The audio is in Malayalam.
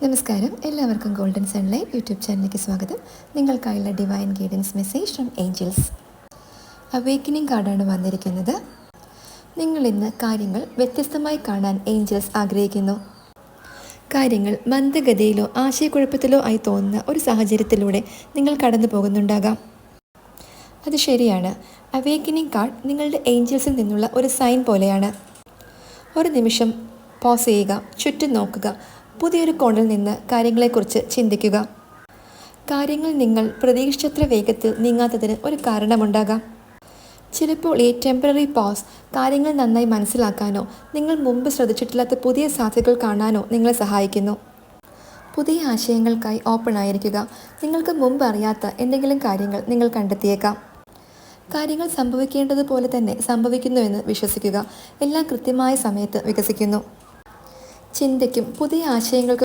നമസ്കാരം, എല്ലാവർക്കും ഗോൾഡൻ സൺലൈറ്റ് യൂട്യൂബ് ചാനലിലേക്ക് സ്വാഗതം. നിങ്ങൾക്കായുള്ള divine guidance message from angels. Awakening കാർഡാണ് വന്നിരിക്കുന്നത്. നിങ്ങൾ ഇന്ന് കാര്യങ്ങൾ വ്യത്യസ്തമായി കാണാൻ ഏഞ്ചൽസ് ആഗ്രഹിക്കുന്നു. കാര്യങ്ങൾ മന്ദഗതിയിലോ ആശയക്കുഴപ്പത്തിലോ ആയി തോന്നുന്ന ഒരു സാഹചര്യത്തിലൂടെ നിങ്ങൾ കടന്നു പോകുന്നുണ്ടാകാം. അത് ശരിയാണ്. അവേക്കനിങ് കാർഡ് നിങ്ങളുടെ ഏഞ്ചൽസിൽ നിന്നുള്ള ഒരു സൈൻ പോലെയാണ്. ഒരു നിമിഷം പോസ് ചെയ്യുക, ചുറ്റും നോക്കുക, പുതിയൊരു കോണിൽ നിന്ന് കാര്യങ്ങളെക്കുറിച്ച് ചിന്തിക്കുക. കാര്യങ്ങൾ നിങ്ങൾ പ്രതീക്ഷിച്ചത്ര വേഗത്തിൽ നീങ്ങാത്തതിന് ഒരു കാരണമുണ്ടാകാം. ചിലപ്പോൾ ഈ ടെമ്പററി പോസ് കാര്യങ്ങൾ നന്നായി മനസ്സിലാക്കാനോ നിങ്ങൾ മുമ്പ് ശ്രദ്ധിച്ചിട്ടില്ലാത്ത പുതിയ സാധ്യതകൾ കാണാനോ നിങ്ങളെ സഹായിക്കുന്നു. പുതിയ ആശയങ്ങൾക്കായി ഓപ്പൺ ആയിരിക്കുക. നിങ്ങൾക്ക് മുമ്പ് അറിയാത്ത എന്തെങ്കിലും കാര്യങ്ങൾ നിങ്ങൾ കണ്ടെത്തിയേക്കാം. കാര്യങ്ങൾ സംഭവിക്കേണ്ടതുപോലെ തന്നെ സംഭവിക്കുന്നുവെന്ന് വിശ്വസിക്കുക. എല്ലാം കൃത്യമായ സമയത്ത് വികസിക്കുന്നു. ചിന്തയ്ക്കും പുതിയ ആശയങ്ങൾക്കും